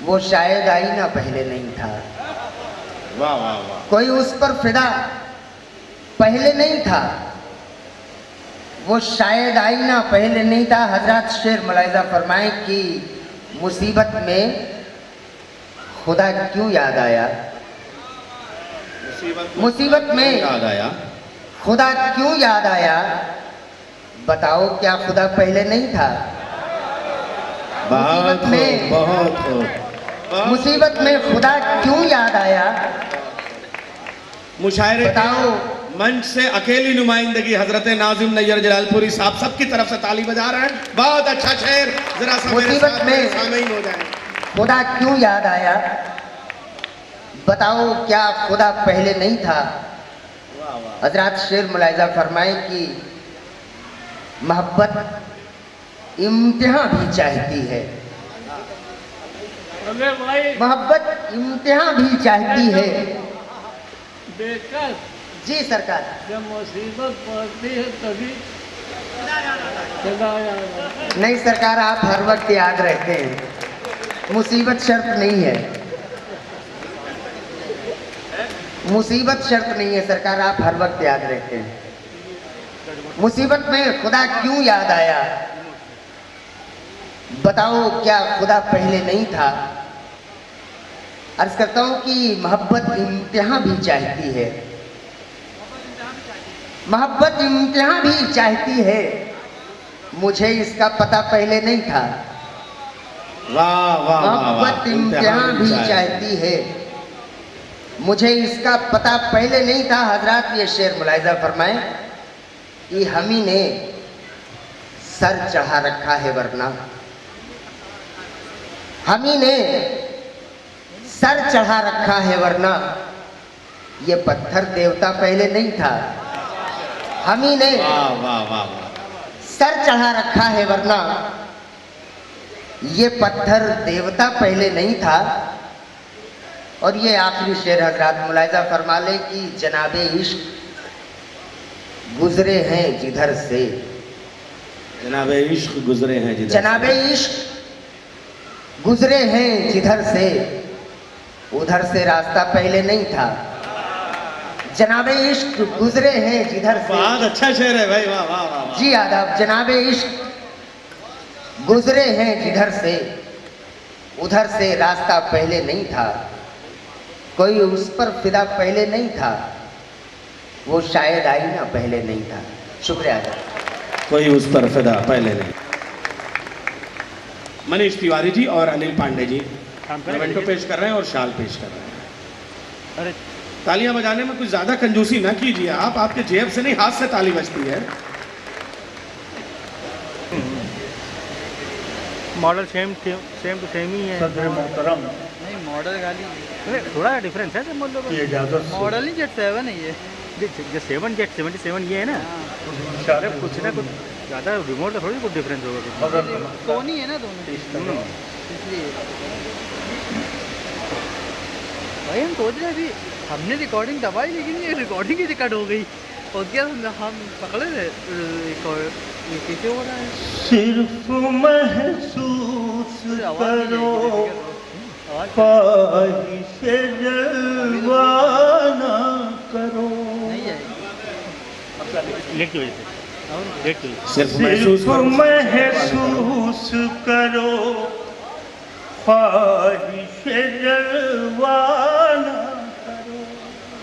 वो शायद आईना पहले नहीं था। वाह वाह वाह। कोई उस पर फिदा पहले नहीं था, वो शायद आईना पहले नहीं था। हजरत शेर मुलाहिजा फरमाए कि मुसीबत में खुदा क्यों याद आया, मुसीबत में याद आया, खुदा क्यों याद आया। बताओ क्या खुदा पहले नहीं था। बहुत हो, बहुत हो। मुसीबत में खुदा क्यों याद आया। मुशायरे के बताओ। मंच से अकेली नुमाइंदगी हजरत नाजिम नैयर जलालपुरी साहब सबकी तरफ से ताली बजा रहे हैं। बहुत अच्छा शेर, जरा सा मेरे मुसीबत साथ में मेरे सामईन हो जाए। खुदा क्यों याद आया। बताओ क्या खुदा पहले नहीं था। हजरत शेर मुलाहिजा फरमाए कि मोहब्बत इम्तिहान भी चाहती है, अबे भाई मोहब्बत इम्तिहान भी चाहती है। बेकर जी सरकार। जब मुसीबत पड़ती है तभी चला जाना। नहीं सरकार, आप हर वक्त याद रहते हैं, मुसीबत शर्त नहीं है, मुसीबत शर्त नहीं है सरकार, आप हर वक्त याद रहते हैं। मुसीबत में खुदा क्यों याद आया? बताओ, क्या खुदा पहले नहीं था? अर्ज करता हूं कि मोहब्बत इम्तिहान भी चाहती है, मोहब्बत इम्तिहान भी चाहती है। मुझे इसका पता पहले नहीं था। वाह वाह वाह, मोहब्बत इम्तिहान भी चाहती है, मुझे इसका पता पहले नहीं था। हजरात ये शेर मुलाहिजा फरमाएं कि हम ही ने सर चढ़ा रखा है, वरना हम ही ने सर चढ़ा रखा है, वरना ये पत्थर देवता पहले नहीं था। हम ही ने वाह वाह वाह वाह, सर चढ़ा रखा है, वरना ये पत्थर देवता पहले नहीं था। और ये आखिरी शेर हजरात मुलाहिजा फरमा ले कि जनाबे इश्क गुजरे हैं जिधर से, जनाबे इश्क गुजरे हैं जिधर, जनाबे इश्क गुजरे हैं जिधर से, उधर से रास्ता पहले नहीं था। जनाबे इश्क गुजरे हैं जिधर से। बहुत अच्छा शेर है भाई, वाह वाह वाह। जी आदाब। जनाबे इश्क गुजरे हैं जिधर से, उधर से रास्ता पहले नहीं था। कोई उस पर फिदा पहले नहीं था, वो शायद आईना पहले नहीं था। शुक्रिया आदाब। कोई उस पर फिदा पहले नहीं। मनीष तिवारी जी और अनिल पांडे जी मोमेंटो पेश कर रहे हैं और शाल पेश कर रहे हैं। अरे तालियां बजाने में कुछ ज्यादा कंजूसी ना कीजिए आप, आपके जेब से नहीं हाथ से ताली बजती है। मॉडल सेम टू सेम ही है। सदर मोहतरम, नहीं मॉडल गाली अरे थोड़ा डिफरेंस है मतलब, ये इजाजत मॉडल ही जेट 7 है ये। जो 7 जेट 77 ये है ना, इशारे कुछ ना कुछ ज़्यादा रिमोट का थोड़ी कुछ डिफरेंस होगा। सोनी है ना दोनों, इसलिए भाई हम सोच रहे अभी हमने रिकॉर्डिंग दबाई लेकिन ये रिकॉर्डिंग ही रिकॉर्ड हो गई। और क्या हम पकड़े थे ये कैसे हो रहा है? सिर्फ महसूस करो ख्वाहिश जलवाना करो। नहीं है लेट की वजह से, लेट की वजह से। सिर्फ महसूस सिर्फ महसूस करो ख्वाहिश जलवाना करो।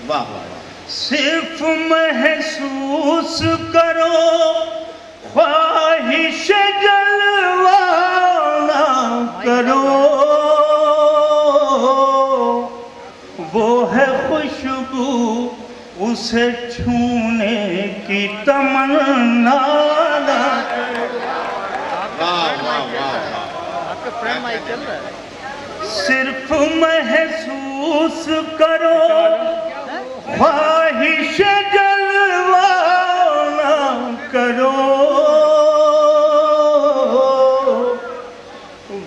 वाह वाह वाह। सिर्फ महसूस करो ख्वाहिश जलवाना करो। वो है खुशबू उसे छूने की तमन्ना ना करो। वाह वाह वाह। आपका फ्रेंड माइक चल रहा है। सिर्फ महसूस करो ख्वाहिश जलवाना करो।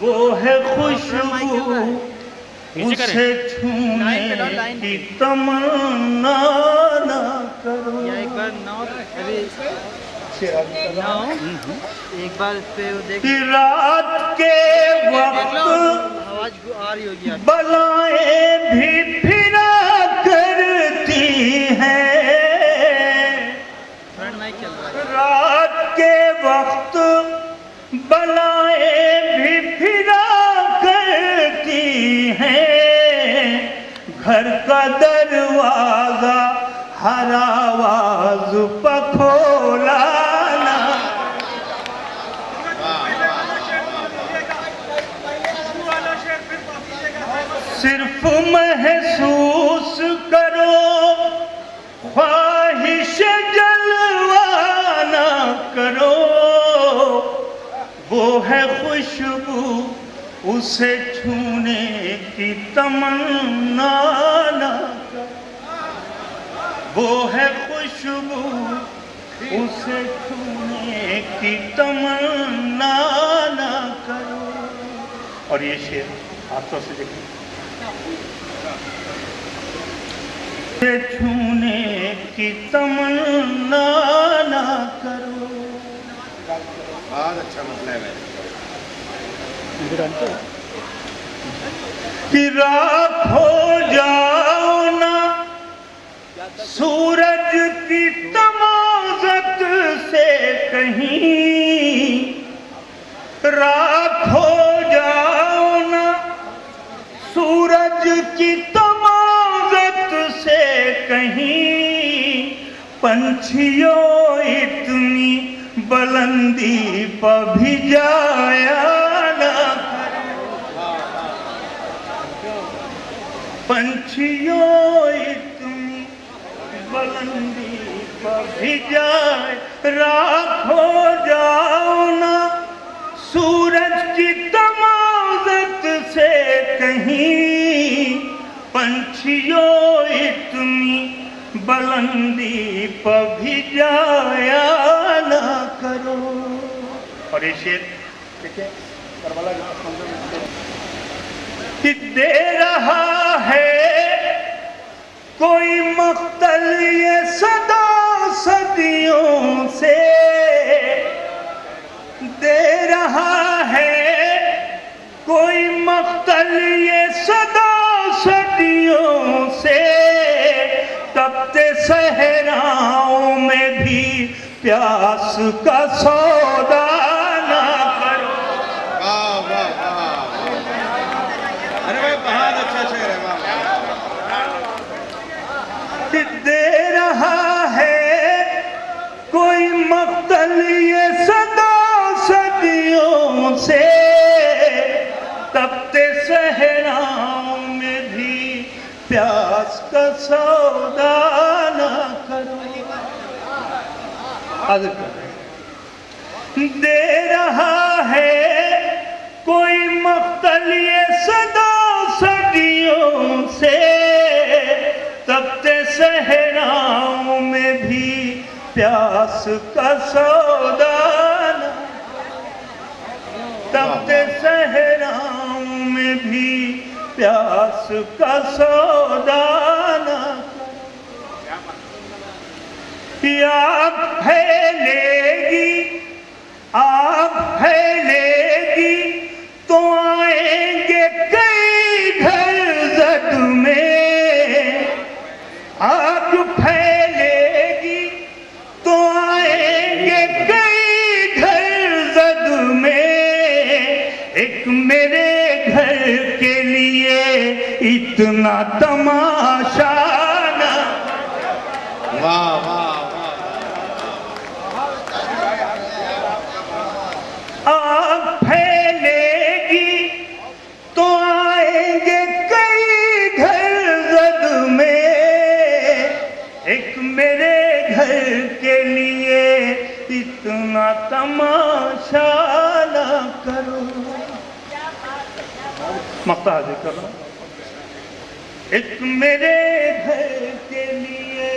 वो है खुशबू उसे छूने की तमन्ना ना करो। या एक बार नाउ अभी नाउ एक बार इस पे वो देख कि रात के देख लो, वक्त आवाज आ रही होगी आपको। बलाएं भी फिरा करती हैं। फ्रेंड माइक चल रहा है। रात के वक्त बलाएं भी फिरा करती हैं। घर का दरवाजा हर आवाज पर खोला ना। सिर्फ महसूस करो ख्वाहिश जलवाना करो। वो है खुशबू उसे छूने की तमन्ना ना करो। वो है खुशबू उसे छूने की तमन्ना ना करो। और ये शेर हाथों से देखिए। छूने की तमन्ना ना करो। बहुत अच्छा मतलब है कि राख हो जाओ ना सूरज की तमाज़त से कहीं, राख हो जाओ ना सूरज की तमाज़त से कहीं, पंछियों इतनी बुलंदी पर भी जाया ना करो। पंछियों इतनी बुलंदी पर भी जाए, राख हो जाओ ना सूरज की तमाज़त से कहीं, पंछियों इतनी बुलंदी पर भी जाया ना करो। और ये शेर देखिए करबला के कि दे रहा है कोई मख्तल ये सदा सदियों से, दे रहा है कोई मख्तल ये सदा सदियों से, तपते सहराओं में भी प्यास का सौदा ना करो। वाह वाह वाह, अरे भाई बहुत अच्छा शेर है। वाह, दे रहा है कोई मख्तल ये सदा सदियों से, तपते सहराओं में भी प्यास का सौदा ना करो। दे रहा है कोई मख्तल ये सदा सदियों से, तपते सहराओं में भी प्यास का सौदा न, तपते सहराओं में भी प्यास का सौदा न। आग फैलेगी, आग फैलेगी तो आएंगे कई घर जद में, आग फैलेगी तो आएंगे कई घर जद में, एक मेरे घर के लिए इतना तमाशा ना। वाह वाह, आग फैलेगी तो आएंगे कई घर जद में, एक मेरे घर के लिए इतना तमाशा ना करो। मक्ता हाजिर करो। एक मेरे घर के लिए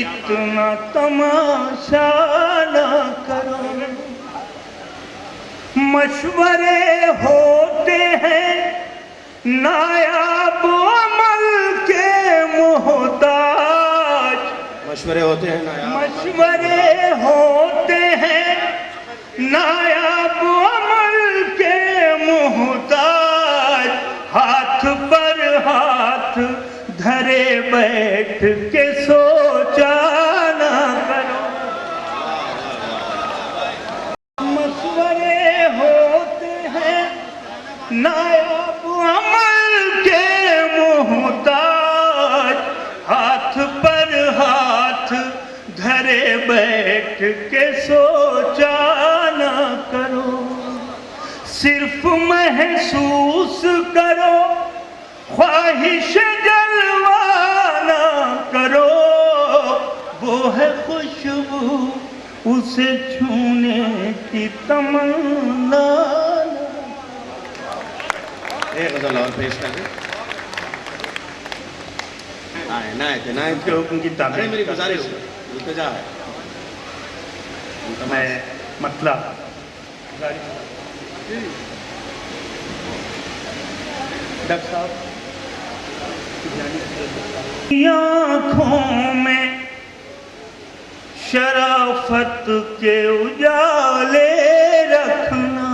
इतना तमाशा ना करो। मशवरे होते हैं नायाब अमल के मोहताज, मशवरे होते हैं ना यार, मशवरे होते हैं नायाब अमल के मोहताज, हाथ पर हाथ धरे बैठ के सोचा ना करो। मशवरे होते हैं नायाब अमल के मोहताज, हाथ पर हाथ धरे बैठ के सोचा ना करो। सिर्फ महसूस करो ख्वाहिश जलवाना करो, वो है खुशबू उसे छूने की तमन्ना। एक गजल और पेश कर दे। नायत के हुक्म की ताबीर अरे मेरी गुजारिश इल्तिजा है, मैं मतलब डॉक्टर साहब आँखों में शराफत के उजाले रखना,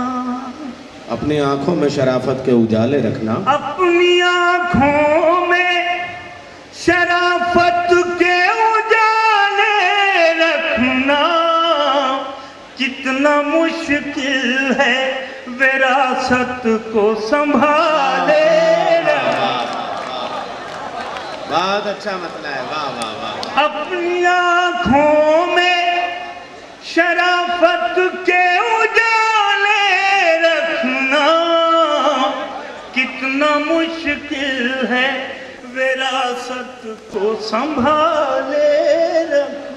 अपनी आंखों में शराफत के उजाले रखना, अपनी आँखों में शराफत के उजाले रखना। कितना मुश्किल है विरासत को संभाले रखना। बहुत अच्छा मतलब है, वाह वाह वाह। अपनी आँखों में शराफत के उजाले रखना। कितना मुश्किल है विरासत को संभाले रखना।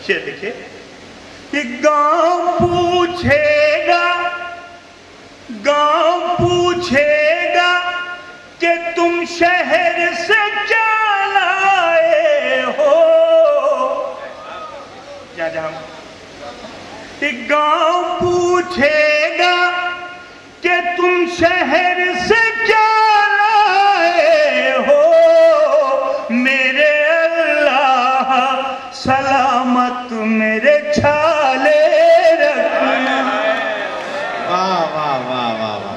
ये देखिए कि गांव पूछेगा कि तुम शहर से क्या लाए हो। क्या जहां गांव पूछेगा कि तुम शहर से क्या लाए हो। मेरे अल्लाह सलामत मेरे छाले रखना। वाह वाह वाह वाह वाह।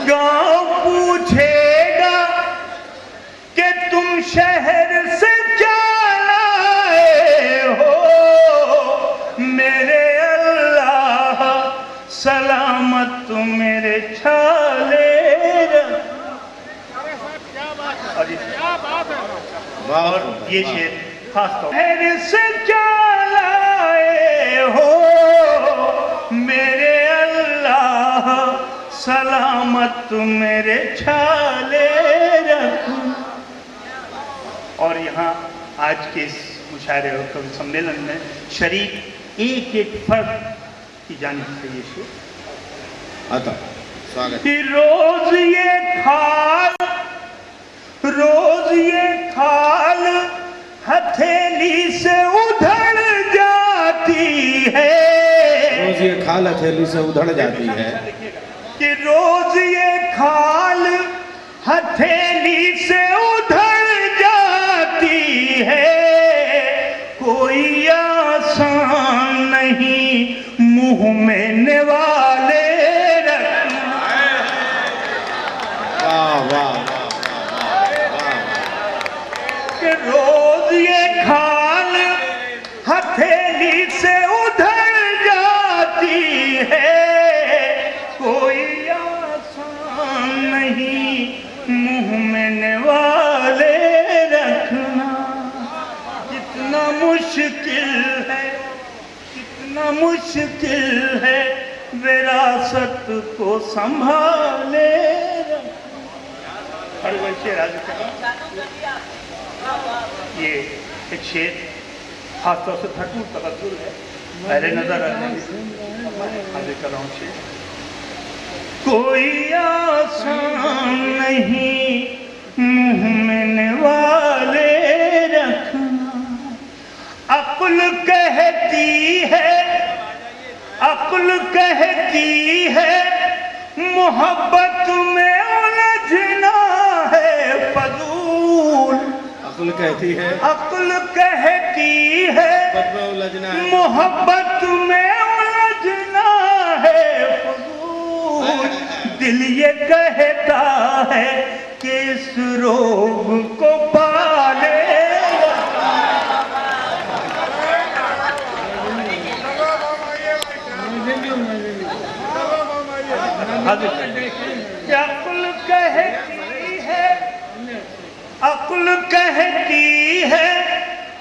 गांव पूछेगा कि तुम शहर से क्या लाए हो। मेरे अल्लाह सलामत मेरे छाले और ये शेर खास तौर शहर से क्या लाए हो। मेरे अल्लाह सलामत मेरे छाले रखूं। और यहाँ आज के इस मुशायरे और कवि सम्मेलन में शरीक एक एक फर्द की जानिब से ये शेर आता स्वागत। कि रोज ये खाल हथेली से उधड़ जाती है। रोज ये खाल हथेली से उधड़ जाती है। कि रोज ये खाल हथेली से उधड़ जाती है। कोई आसान नहीं मुंह में निवाले रखना। वाह वाह। कि रोज ये खाल हथेली से उधड़ जाती है। कोई आसान नहीं मुंह में निवाले रखना। कितना मुश्किल है विरासत को संभाले रखना। हर वही शेर ये एक शेर खासतौर से भरपूर तवज्जुह है, पहले नजर आने कर रहा हूँ शेर। कोई आसान नहीं मुंह में निवाले रखना। अक्ल कहती है मोहब्बत में उलझना है फजूल। अक्ल कहती है मोहब्बत में उलझना है फजूल। दिल ये कहता है कि इस रोग को पाले। अक्ल कहती है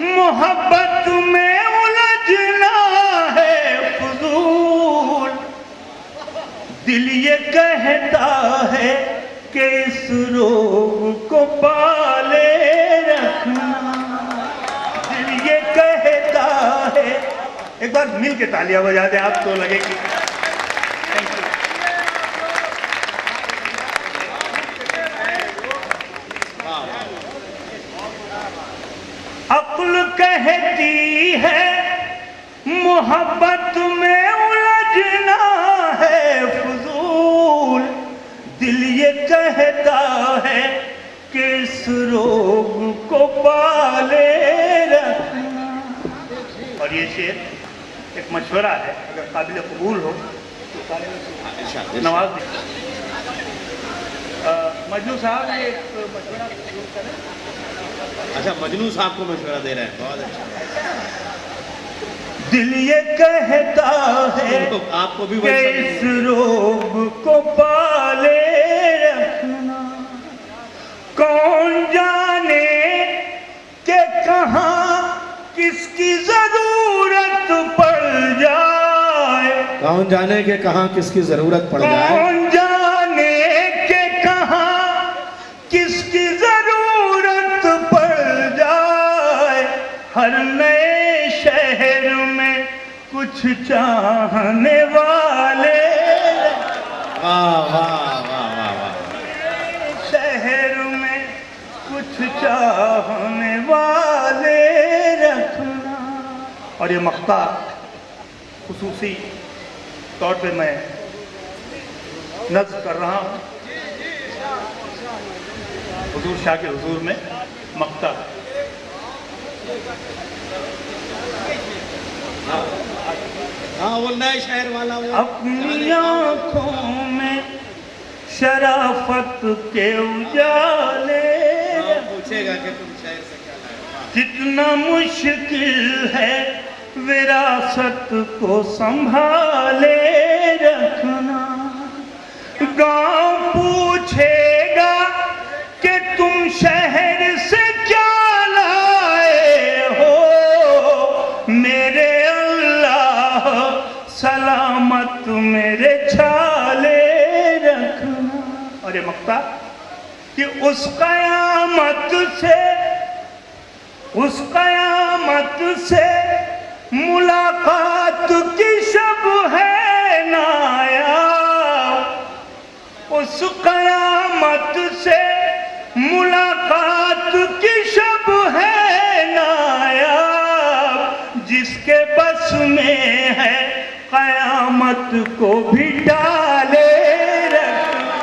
मोहब्बत में उलझना है फजूल। दिल ये कहता है कि इस रोग को पाले रखना। दिल ये कहता है। एक बार मिल के तालियां बजा दें आप तो लगेगी। अक्ल कहती है मोहब्बत में उलझना है रोग को पाले रखना। और ये शेर एक मशवरा है, अगर काबिल कबूल हो तो नवाज मजनू साहब ये एक मशवरा कबूल करें। अच्छा, मजनू साहब को मशवरा दे रहे हैं, बहुत अच्छा। दिल ये कहता है आपको भी कि इस रोग को पाले रखना, कौन जाने कि कहाँ किसकी जरूरत पड़ जाए, कौन जाने के कहाँ किसकी जरूरत पड़ जाए, कौन जाने कि कहाँ किसकी जरूरत पड़ जाए। हर नए शहर में कुछ चाहने वाले, वाह वाह वाह वाह वाह, शहर में कुछ चाहने वाले रखना। और ये मक्ता खुसूसी तौर पे मैं नज़्म कर रहा हूँ हुजूर शाह के हुजूर में मक्ता। हाँ वो नए शहर वाला वो अपनी आँखों में शराफत के उजाले, पूछेगा कि तुम शहर से क्या लाए। कितना मुश्किल है विरासत को संभाले रखना। गांव पूछेगा कि तुम शहर से क्या लाए हो, मेरे अल्लाह सलामत मेरे छाले रखना। और ये मक्ता कि उस कयामत से मुलाकात की शब है नायाब, उस कयामत से मुलाकात की शब है नायाब, जिसके बस में है कयामत को भी डाले रखना।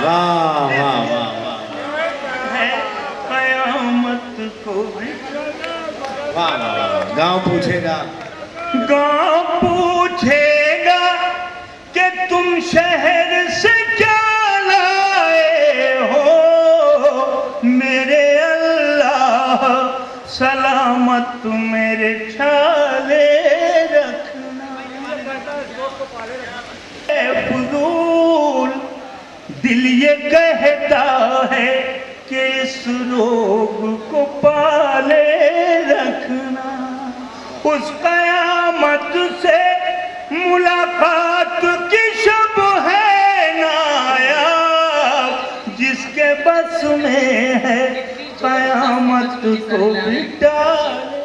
वाह वाह वाह वाह है कयामत को भी। वाह वाह वाह। गांव पूछेगा कि तुम शहर से क्या लाए हो, मेरे अल्लाह सलामत मेरे छाले रखना। फजूल दिल ये कहता है कि इस रोग को पाले रखना, उस कयामत से मुलाकात की शब है नायाब, जिसके बस में है कयामत को भी डाले।